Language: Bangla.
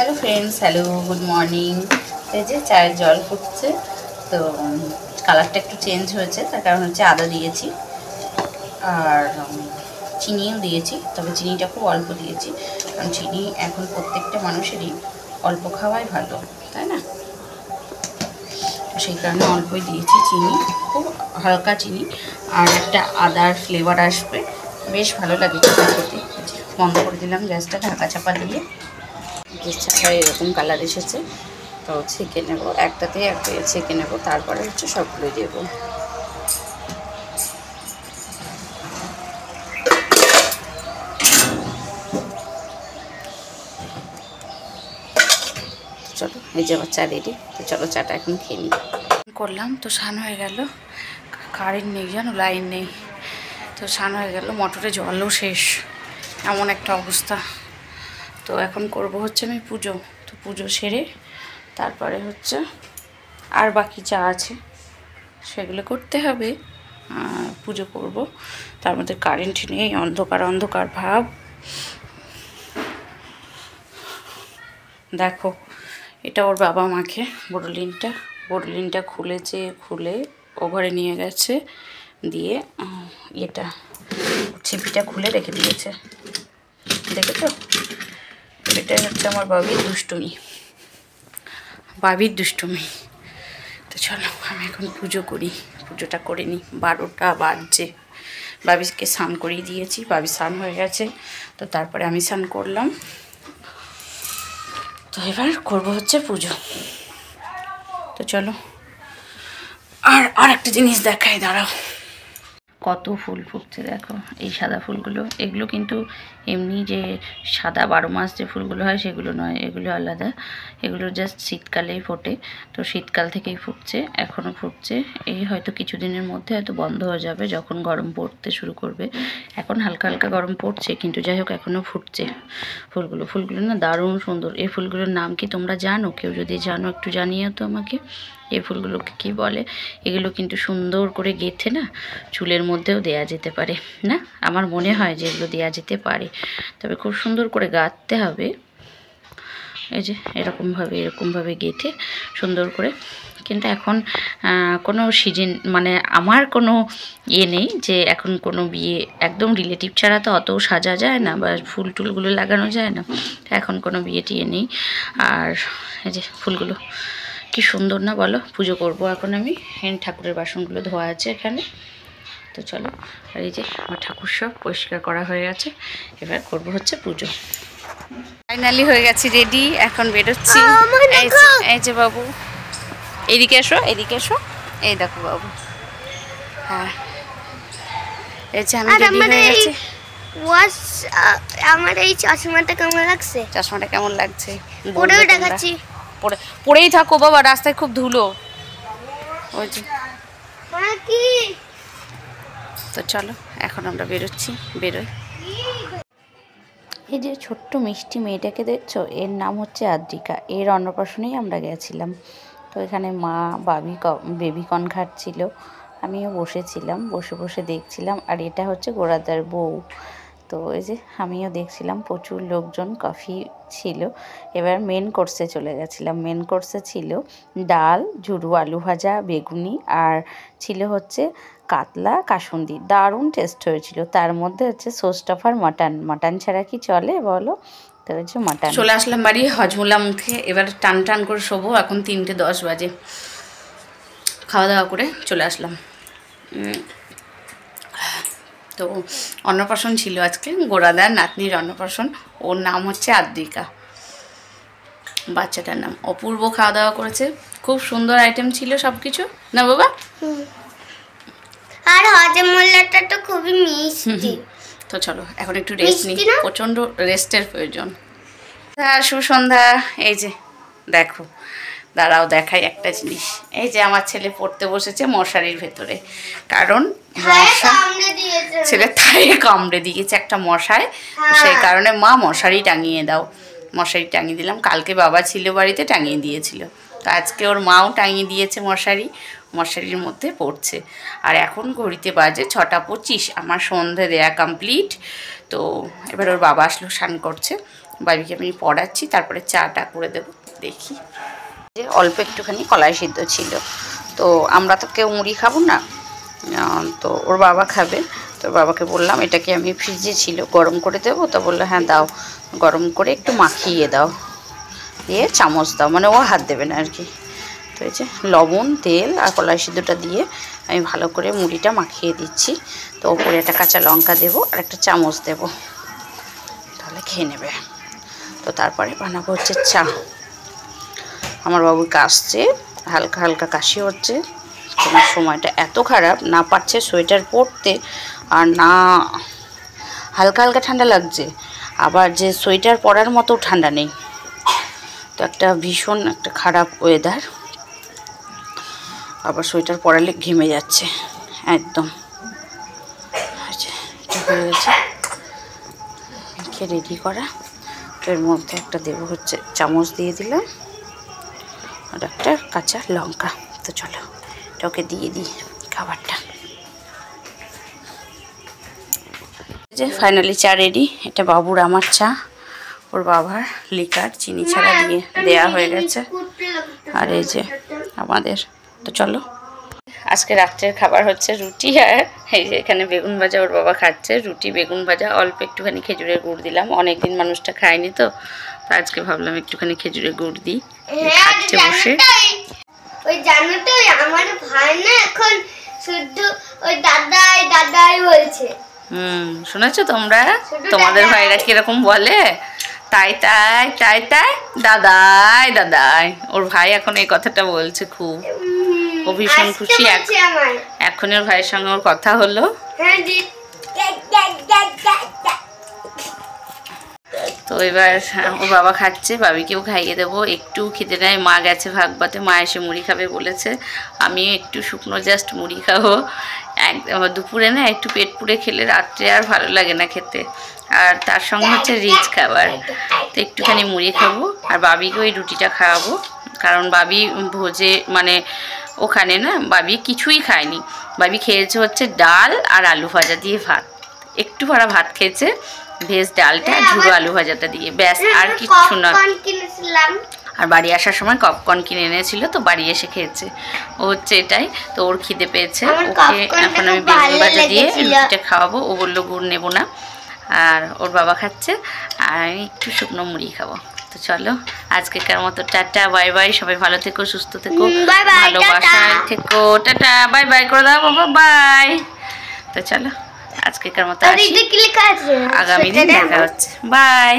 Hello friends, hello, good morning. এই যে চায়ের জল ফুটছে, তো কালারটা একটু চেঞ্জ হয়েছে, তার কারণ হচ্ছে আদা দিয়েছি আর চিনিও দিয়েছি, তবে চিনিটা খুব অল্প দিয়েছি, কারণ চিনি এখন প্রত্যেকটা মানুষেরই অল্প খাওয়াই ভালো, তাই না? সেই কারণে অল্পই দিয়েছি চিনি, খুব হালকা চিনি, আর একটা আদার ফ্লেভার আসবে, বেশ ভালো লাগে খেতে। বন্ধ করে দিলাম গ্যাসটা, ঢাকা চাপা দিয়ে। যে চাটা এরকম কালার এসেছে, তো ছেঁকে নেব, একটাতে একটা ছেঁকে নেব, তারপরে হচ্ছে সবগুলো দেব। চলো, এই যে আমার চা রেডি, তো চলো চাটা এখন খেয়ে নিই। করলাম তো স্নান হয়ে গেল, কারেন্ট নেই জানো, লাইন নেই, তো স্নান হয়ে গেল, মোটরে জলও শেষ, এমন একটা অবস্থা। তো এখন করব হচ্ছে আমি পুজো, তো পুজো সেরে তারপরে হচ্ছে আর বাকি যা আছে সেগুলো করতে হবে, পুজো করব। তার মধ্যে কারেন্ট নেই, অন্ধকার অন্ধকার ভাব। দেখো, এটা ওর বাবা মাকে বোরলিনটা খুলেছে, খুলে ও ঘরে নিয়ে গেছে, দিয়ে এটা ছিপিটা খুলে রেখে দিয়েছে, দেখেছো? এটাই হচ্ছে আমার বাবির দুষ্টুমি। তো চলো আমি এখন পুজো করি, পুজোটা করে নিই। 12টা বাজছে, বাবিকে স্নান করিয়ে দিয়েছি, বাবি স্নান হয়ে গেছে, তো তারপরে আমি স্নান করলাম। তো এবার করবো হচ্ছে পুজো, তো চলো। আর একটা জিনিস দেখাই, দাঁড়াও, কত ফুল ফুটছে দেখো, এই সাদা ফুলগুলো, এগুলো কিন্তু এমনি যে সাদা 12 মাস যে ফুলগুলো হয় সেগুলো নয়, এগুলো আলাদা, এগুলো জাস্ট শীতকালেই ফোটে, তো শীতকাল থেকেই ফুটছে, এখনও ফুটছে, এই হয়তো কিছুদিনের মধ্যে হয়তো বন্ধ হয়ে যাবে যখন গরম পড়তে শুরু করবে। এখন হালকা হালকা গরম পড়ছে, কিন্তু যাই হোক এখনও ফুটছে ফুলগুলো না দারুণ সুন্দর। এই ফুলগুলোর নাম কি তোমরা জানো? কেউ যদি জানো একটু জানিয়ে তো আমাকে, এই ফুলগুলোকে কী বলে? এগুলো কিন্তু সুন্দর করে গেঁথে না চুলের মধ্যেও দেয়া যেতে পারে, না? আমার মনে হয় যে এগুলো দেওয়া যেতে পারে, তবে খুব সুন্দর করে গাঁথতে হবে। এই যে এরকমভাবে গেঁথে সুন্দর করে, কিন্তু এখন কোনো সিজন, মানে আমার কোনো ইয়ে নেই যে এখন কোনো বিয়ে একদম রিলেটিভ ছাড়া তো অত সাজা যায় না, বা ফুল টুলগুলো লাগানো যায় না, এখন কোনো বিয়ে টিয়ে নেই। আর এই যে ফুলগুলো কি সুন্দর না বলো? পুজো করব এখন আমি, ঠাকুরের বাসনগুলো ধোয়া আছে এখানে, তো চলো। আর এই যে আমার ঠাকুর সব পরিষ্কার করা হয়ে গেছে, এবার করব হচ্ছে পুজো। ফাইনালি হয়ে গেছি রেডি, এখন বেরোচ্ছি। এই যে বাবু, এদিকে এসো, এই দেখো বাবু, হ্যাঁ এই যে আমি রেডি হয়ে গেছি। আমার এই চশমাটা কেমন লাগছে? চশমাটা কেমন লাগছে পরেও দেখাচ্ছি, পরেই থাকো বাবা, রাস্তায় খুব ধুলো। ওই যে তো চলো এখন আমরা বেরোই। এই যে ছোট্ট মিষ্টি মেয়েটাকে দেখছো, এর নাম হচ্ছে আদ্রিকা, এর অন্নপ্রাশনেই আমরা গেছিলাম। তো এখানে মা বেবিকর্ন খাচ্ছিল, আমিও বসেছিলাম, বসে দেখছিলাম। আর এটা হচ্ছে গোরাদার বউ, তো এই যে আমিও দেখছিলাম, প্রচুর লোকজন, কফি ছিল। এবার মেন কোর্সে চলে গেছিলাম। মেন কোর্সে ছিল ডাল, ঝুরু আলু ভাজা, বেগুনি, আর ছিল হচ্ছে কাতলা কাসুন্দি, দারুণ টেস্ট হয়েছিল। তার মধ্যে হচ্ছে সোস্টাফার মাটন ছাড়া কি চলে বলো? তো হচ্ছে মাটন। চলে আসলাম বাড়ি, হজমোলা মুখে, এবার টান করে শোবো। এখন 3:10 বাজে, খাওয়া দাওয়া করে চলে আসলাম। তো অন্নপ্রাশন ছিল আজকে, গোরাদার নাতনির অন্নপ্রাশন, ওর নাম হচ্ছে আদ্রিকা, বাচ্চাটার নাম। অপূর্ব খাওয়া দাওয়া করেছে, খুব সুন্দর আইটেম ছিল সব কিছু, না বাবা? আর হজমোলাটা তো খুবই মিষ্টি। তো চলো এখন একটু রেস্ট নিই, প্রচণ্ড রেস্টের প্রয়োজন। সুসন্ধ্যা। এই যে দেখো, দাঁড়াও দেখাই একটা জিনিস, এই যে আমার ছেলে পড়তে বসেছে মশারির ভেতরে, কারণ মশা ছেলে থায়ে কামড়ে দিয়েছে একটা মশায়, সেই কারণে মা মশারি টাঙিয়ে দাও, মশারি টাঙিয়ে দিলাম। কালকে বাবা ছিল বাড়িতে, টাঙিয়ে দিয়েছিল, তো আজকে ওর মাও টাঙিয়ে দিয়েছে মশারির মধ্যে পড়ছে। আর এখন ঘড়িতে বাজে 6:25, আমার সন্ধে দেয়া কমপ্লিট। তো এবার ওর বাবা আসলো, স্নান করছে, বাবিকে আমি পড়াচ্ছি, তারপরে চাটা করে দেবো। দেখি যে অল্প একটুখানি কলাই সিদ্ধ ছিল, তো আমরা তো কেউ মুড়ি খাবো না, তো ওর বাবা খাবে। তো বাবাকে বললাম এটাকে আমি ফ্রিজে ছিল গরম করে দেবো, তো বললো হ্যাঁ দাও, গরম করে একটু মাখিয়ে দাও, দিয়ে চামচ দাও, মানে ও হাত দেবে না আর কি। তো এই যে লবণ, তেল আর কলাই সিদ্ধটা দিয়ে আমি ভালো করে মুড়িটা মাখিয়ে দিচ্ছি। তো ওপরে একটা কাঁচা লঙ্কা দেবো আর একটা চামচ দেবো, তাহলে খেয়ে নেবে। তো তারপরে বানাবো হচ্ছে চা। আমার বাবুর কাশছে, হালকা হালকা কাশি হচ্ছে, তোমার সময়টা এত খারাপ, না পারছে সোয়েটার পরতে আর না হালকা হালকা ঠান্ডা লাগছে, আবার যে সোয়েটার পরার মতো ঠান্ডা নেই। তো একটা ভীষণ একটা খারাপ ওয়েদার, আবার সোয়েটার পরালে ঘেমে যাচ্ছে একদম। এটা হয়ে গেছে রেডি করা। এর মধ্যে একটা দেবো হচ্ছে চামচ দিয়ে দিলাম আর একটা কাঁচা লঙ্কা। তো চলো এটাকে দিয়ে দিই খাবারটা। যে ফাইনালি চা রেডি। এটা বাবুর আমার চা, ওর বাবার লিকার চিনি ছাড়া দিয়ে দেয়া হয়ে গেছে, আর এই যে আমাদের। তো চলো আজকে রাত্রের খাবার হচ্ছে রুটি, আর এই যে এখানে বেগুন ভাজা ওর বাবা খাচ্ছে। রুটি বেগুন ভাজা, অল্প একটুখানি খেজুরের গুড় দিলাম, অনেকদিন মানুষটা খায়নি তো, আজকে ভাবলাম একটুখানি খেজুরের গুড় দিই। খাচ্ছে বসে। ওই জানো তো আমার ভাই না এখন শুধু ওই দাদাই দাদাই বলছে। শুনেছো তোমরা তোমাদের ভাইরা কিরকম বলে? তাই তাই তাই তাই দাদাই দাদাই। ওর ভাই এখন এই কথাটা বলছে খুব, ও ভীষণ খুশি। এখন ওর ভাইয়ের সঙ্গে ওর কথা হলো। তো এবার ওর বাবা খাচ্ছে, বাবিকেও খাইয়ে দেবো। একটু খিদে নেয়, মা গেছে ভাগবাতে, মা এসে মুড়ি খাবে বলেছে, আমি একটু শুকনো জাস্ট মুড়ি খাবো। দুপুরে না একটু পেট পুড়ে খেলে রাত্রে আর ভালো লাগে না খেতে, আর তার সঙ্গে হচ্ছে রিচ খাবার। তো একটুখানি মুড়ি খাবো আর বাবিকে ওই রুটিটা খাওয়াবো, কারণ বাবি ভোজে মানে ওখানে না বাবি কিছুই খায়নি। বাবি খেয়েছে হচ্ছে ডাল আর আলু ভাজা দিয়ে ভাত, একটু ভরা ভাত খেয়েছে, ভেজ ডালটা ঝুড়ো আলু ভাজাটা দিয়ে, ব্যাস আর কিচ্ছু না। আর বাড়ি আসার সময় পপকর্ন কিনে এনেছিল, তো বাড়ি এসে খেয়েছে ও হচ্ছে এটাই। তো ওর খিদে পেয়েছে, ওকে এখন আমি বেগুন ভাজা দিয়ে রুটিটা খাওয়াবো। ও বললো গুড় নেবো না, আর ওর বাবা খাচ্ছে আর আমি একটু শুকনো মুড়ি খাবো। তো চলো আজকেকার মতো টাটা বাই বাই, সবাই ভালো থেকো, সুস্থ থেকো, ভালোবাসায় থেকো, টাটা বাই বাই করে দাও বাবা, বাই। তো চলো আজকেকার মতো আসি, আগামী দিন দেখা হচ্ছে, বাই।